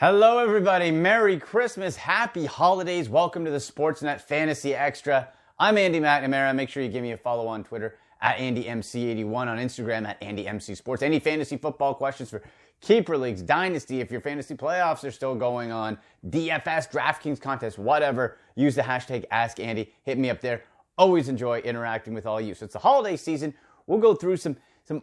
Hello, everybody. Merry Christmas. Happy holidays. Welcome to the Sportsnet Fantasy Extra. I'm Andy McNamara. Make sure you give me a follow on Twitter at AndyMC81, on Instagram at AndyMCSports. Any fantasy football questions for Keeper Leagues, Dynasty, if your fantasy playoffs are still going on, DFS, DraftKings contest, whatever, use the hashtag AskAndy. Hit me up there. Always enjoy interacting with all you. So it's the holiday season. We'll go through some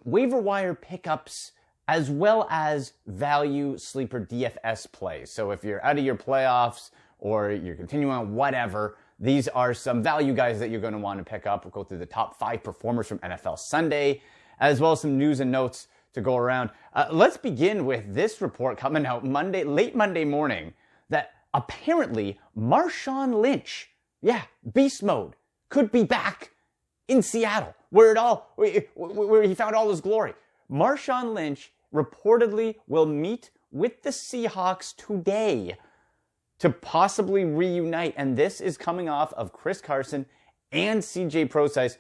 waiver wire pickups as well as value sleeper DFS plays. So if you're out of your playoffs or you're continuing on whatever, these are some value guys that you're going to want to pick up. We'll go through the top 5 performers from NFL Sunday, as well as some news and notes to go around. Let's begin with this report coming out late Monday morning, that apparently Marshawn Lynch, beast mode, could be back in Seattle, where he found all his glory. Marshawn Lynch reportedly will meet with the Seahawks today to possibly reunite. And this is coming off of Chris Carson and CJ Prosise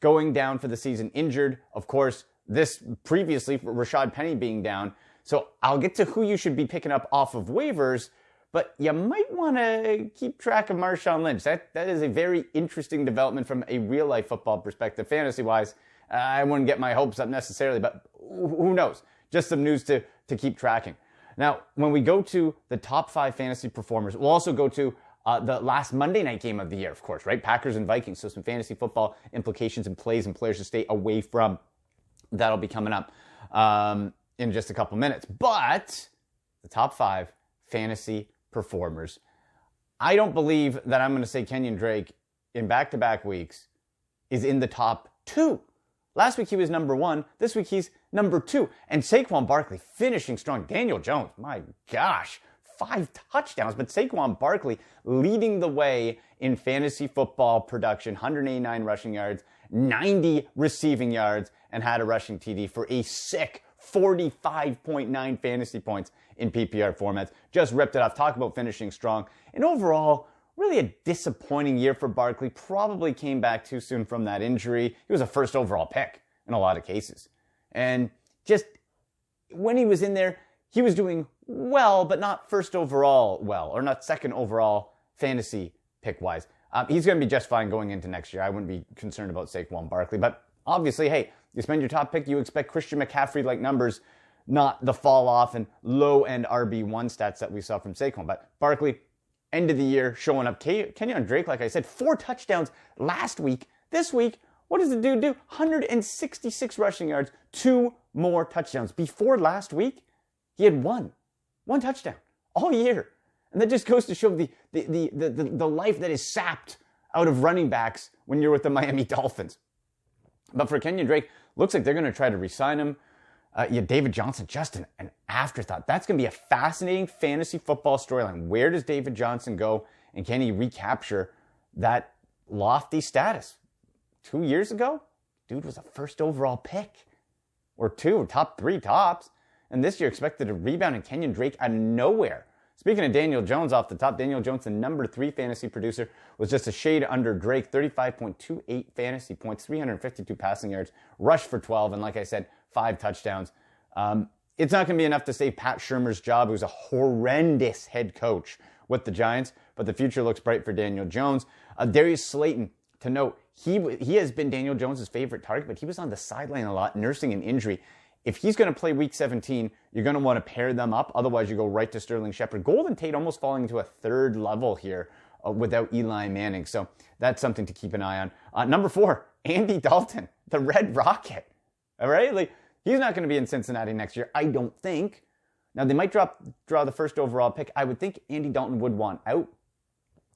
going down for the season injured. Of course, this previously for Rashad Penny being down. So I'll get to who you should be picking up off of waivers, but you might want to keep track of Marshawn Lynch. That is a very interesting development from a real-life football perspective. Fantasy-wise, I wouldn't get my hopes up necessarily, but who knows? Just some news to keep tracking. Now, when we go to the top 5 fantasy performers, we'll also go to the last Monday night game of the year, of course, right? Packers and Vikings. So some fantasy football implications and plays and players to stay away from. That'll be coming up in just a couple minutes. But the top 5 fantasy performers. I don't believe that I'm going to say Kenyon Drake in back-to-back weeks is in the top 2. Last week he was number 1. This week he's number 2. And Saquon Barkley finishing strong. Daniel Jones, my gosh, 5 touchdowns. But Saquon Barkley leading the way in fantasy football production. 189 rushing yards, 90 receiving yards, and had a rushing TD for a sick 45.9 fantasy points in PPR formats. Just ripped it off. Talk about finishing strong. And overall, really a disappointing year for Barkley. Probably came back too soon from that injury. He was a first overall pick in a lot of cases. And just when he was in there, he was doing well, but not first overall well, or not second overall fantasy pick-wise. He's going to be just fine going into next year. I wouldn't be concerned about Saquon Barkley. But obviously, hey, you spend your top pick, you expect Christian McCaffrey-like numbers, not the fall-off and low-end RB1 stats that we saw from Saquon. But Barkley, end of the year, showing up. Kenyon Drake, like I said, 4 touchdowns last week. This week, what does the dude do? 166 rushing yards, 2 more touchdowns. Before last week, he had one touchdown all year. And that just goes to show the life that is sapped out of running backs when you're with the Miami Dolphins. But for Kenyon Drake, looks like they're going to try to re-sign him. David Johnson, just an afterthought. That's going to be a fascinating fantasy football storyline. Where does David Johnson go, and can he recapture that lofty status? 2 years ago, dude was a first overall pick, or 2, top 3 tops. And this year expected to rebound, and Kenyon Drake out of nowhere. Speaking of Daniel Jones off the top, Daniel Jones, the number 3 fantasy producer, was just a shade under Drake. 35.28 fantasy points, 352 passing yards, rushed for 12, and like I said, 5 touchdowns. It's not going to be enough to save Pat Shurmur's job, who's a horrendous head coach with the Giants, but the future looks bright for Daniel Jones. Darius Slayton, to note, he has been Daniel Jones' favorite target, but he was on the sideline a lot, nursing an injury. If he's going to play Week 17, you're going to want to pair them up. Otherwise, you go right to Sterling Shepard. Golden Tate almost falling into a 3rd level here without Eli Manning. So that's something to keep an eye on. Number 4, Andy Dalton, the Red Rocket. All right? Like, he's not going to be in Cincinnati next year, I don't think. Now, they might draw the first overall pick. I would think Andy Dalton would want out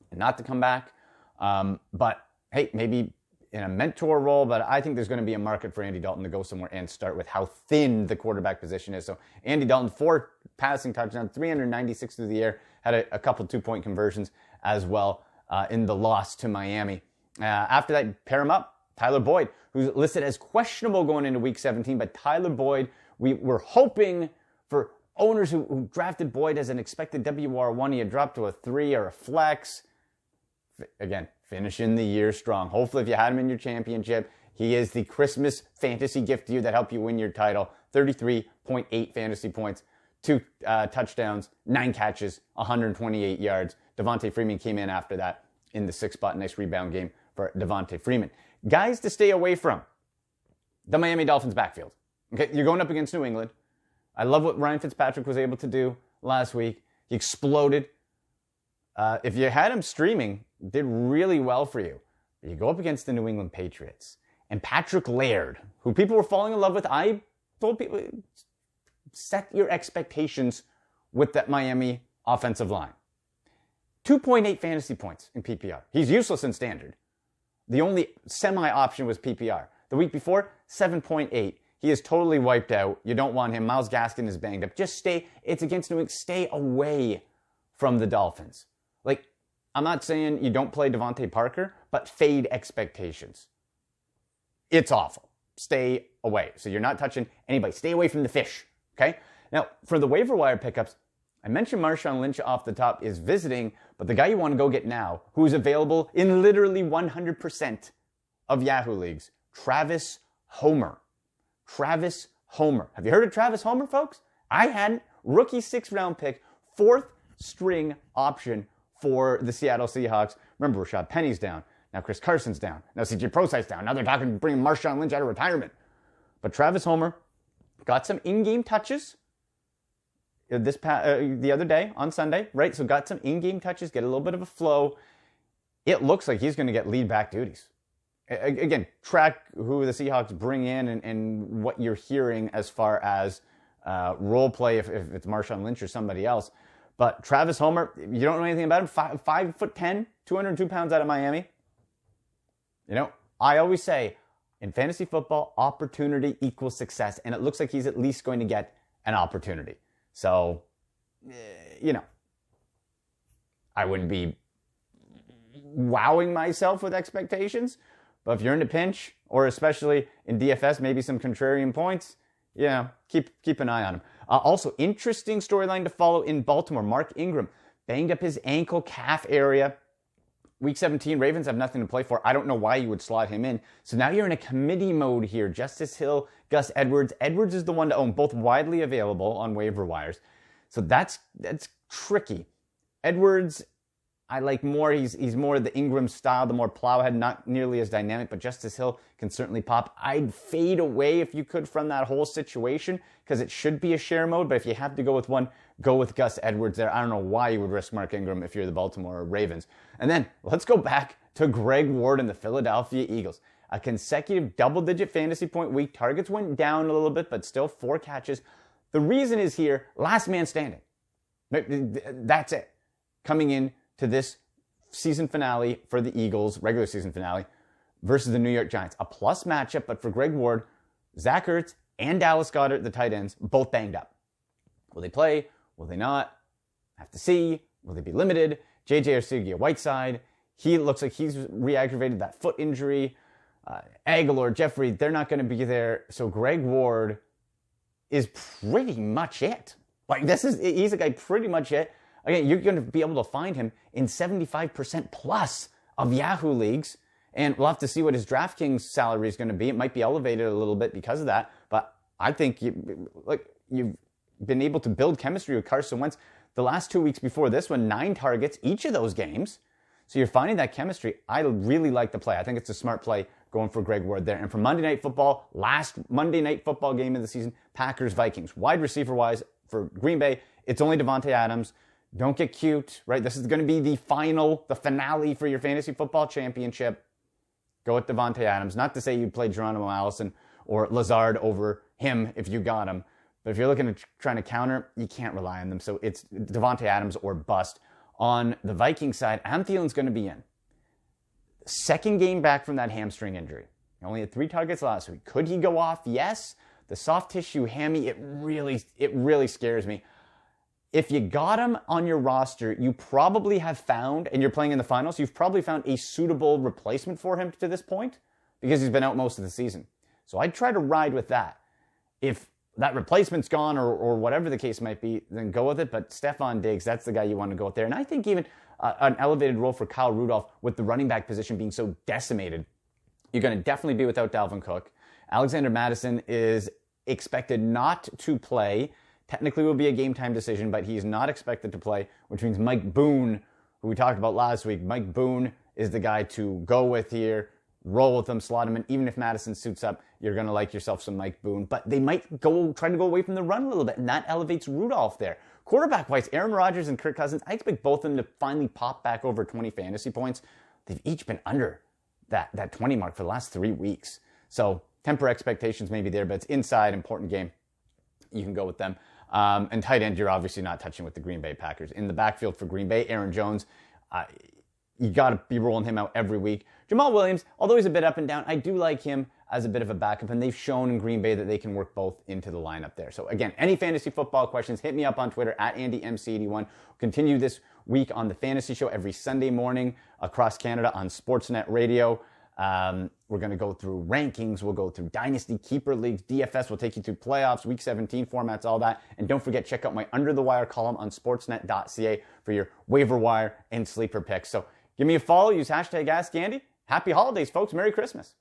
and not to come back. But, hey, maybe in a mentor role, but I think there's going to be a market for Andy Dalton to go somewhere and start with how thin the quarterback position is. So Andy Dalton, 4 passing touchdowns, 396 through the air, had a couple 2-point conversions as well in the loss to Miami. After that, pair him up, Tyler Boyd, who's listed as questionable going into Week 17, but Tyler Boyd, we were hoping for owners who drafted Boyd as an expected WR1, he had dropped to a 3 or a flex. Again, finishing the year strong. Hopefully, if you had him in your championship, he is the Christmas fantasy gift to you that helped you win your title. 33.8 fantasy points, 2 touchdowns, 9 catches, 128 yards. Devonta Freeman came in after that in the 6th spot. Nice rebound game for Devonta Freeman. Guys to stay away from: the Miami Dolphins backfield. Okay, you're going up against New England. I love what Ryan Fitzpatrick was able to do last week. He exploded. If you had him streaming, did really well for you. But you go up against the New England Patriots. And Patrick Laird, who people were falling in love with, I told people, set your expectations with that Miami offensive line. 2.8 fantasy points in PPR. He's useless in standard. The only semi-option was PPR. The week before, 7.8. He is totally wiped out. You don't want him. Myles Gaskin is banged up. Just stay. It's against New England. Stay away from the Dolphins. Like, I'm not saying you don't play Devontae Parker, but fade expectations. It's awful. Stay away. So you're not touching anybody. Stay away from the fish. Okay? Now, for the waiver wire pickups, I mentioned Marshawn Lynch off the top is visiting, but the guy you want to go get now, who's available in literally 100% of Yahoo leagues, Travis Homer. Travis Homer. Have you heard of Travis Homer, folks? I hadn't. Rookie 6th-round pick, 4th string option for the Seattle Seahawks. Remember, Rashad Penny's down. Now Chris Carson's down. Now CJ Prosite's down. Now they're talking bringing Marshawn Lynch out of retirement. But Travis Homer got some in-game touches the other day on Sunday, right? So got some in-game touches, get a little bit of a flow. It looks like he's going to get lead back duties. Again, track who the Seahawks bring in and what you're hearing as far as role play if it's Marshawn Lynch or somebody else. But Travis Homer, you don't know anything about him. 5'10", 202 pounds out of Miami. You know, I always say in fantasy football, opportunity equals success. And it looks like he's at least going to get an opportunity. So, you know, I wouldn't be wowing myself with expectations. But if you're in a pinch, or especially in DFS, maybe some contrarian points, yeah, keep an eye on him. Also, interesting storyline to follow in Baltimore. Mark Ingram banged up his ankle, calf area. Week 17, Ravens have nothing to play for. I don't know why you would slot him in. So now you're in a committee mode here. Justice Hill, Gus Edwards. Edwards is the one to own, both widely available on waiver wires. So that's tricky. Edwards, I like more. He's more the Ingram style, the more plowhead, not nearly as dynamic, but Justice Hill can certainly pop. I'd fade away if you could from that whole situation because it should be a share mode, but if you have to go with one, go with Gus Edwards there. I don't know why you would risk Mark Ingram if you're the Baltimore Ravens. And then let's go back to Greg Ward and the Philadelphia Eagles. A consecutive double-digit fantasy point week. Targets went down a little bit, but still 4 catches. The reason is here, last man standing. That's it. Coming in to this season finale for the Eagles, regular season finale, versus the New York Giants. A plus matchup, but for Greg Ward, Zach Ertz and Dallas Goedert, the tight ends, both banged up. Will they play? Will they not? Have to see. Will they be limited? J.J. Arcega-Whiteside, he looks like he's re-aggravated that foot injury. Aguilar, Jeffrey, they're not going to be there. So Greg Ward is pretty much it. Like he's a guy pretty much it. Again, you're going to be able to find him in 75% plus of Yahoo leagues. And we'll have to see what his DraftKings salary is going to be. It might be elevated a little bit because of that. But I think you've been able to build chemistry with Carson Wentz. The last 2 weeks before this one, 9 targets, each of those games. So you're finding that chemistry. I really like the play. I think it's a smart play going for Greg Ward there. And for Monday Night Football, last Monday Night Football game of the season, Packers-Vikings. Wide receiver-wise, for Green Bay, it's only Davante Adams. Don't get cute, right? This is going to be the finale for your fantasy football championship. Go with Davante Adams. Not to say you'd play Geronimo Allison or Lazard over him if you got him. But if you're looking at trying to counter, you can't rely on them. So it's Davante Adams or bust. On the Viking side, Adam Thielen's going to be in. Second game back from that hamstring injury. He only had 3 targets last week. Could he go off? Yes. The soft tissue hammy, it really scares me. If you got him on your roster, you probably have found, and you're playing in the finals, you've probably found a suitable replacement for him to this point because he's been out most of the season. So I'd try to ride with that. If that replacement's gone or whatever the case might be, then go with it. But Stephon Diggs, that's the guy you want to go with there. And I think even an elevated role for Kyle Rudolph with the running back position being so decimated, you're going to definitely be without Dalvin Cook. Alexander Mattison is expected not to play Technically will be a game time decision, but he's not expected to play, which means Mike Boone, who we talked about last week, Mike Boone is the guy to go with here. Roll with him, slot him in. Even if Madison suits up, you're going to like yourself some Mike Boone. But they might try to go away from the run a little bit, and that elevates Rudolph there. Quarterback-wise, Aaron Rodgers and Kirk Cousins, I expect both of them to finally pop back over 20 fantasy points. They've each been under that 20 mark for the last 3 weeks. So temper expectations maybe there, but it's inside, important game. You can go with them. And tight end, you're obviously not touching with the Green Bay Packers. In the backfield for Green Bay, Aaron Jones, you got to be rolling him out every week. Jamal Williams, although he's a bit up and down, I do like him as a bit of a backup, and they've shown in Green Bay that they can work both into the lineup there. So again, any fantasy football questions, hit me up on Twitter at AndyMC81. We'll continue this week on the Fantasy Show every Sunday morning across Canada on Sportsnet Radio. We're going to go through rankings. We'll go through Dynasty, Keeper Leagues, DFS. We'll take you through playoffs, Week 17 formats, all that. And don't forget, check out my Under the Wire column on sportsnet.ca for your waiver wire and sleeper picks. So give me a follow. Use hashtag AskAndy. Happy holidays, folks. Merry Christmas.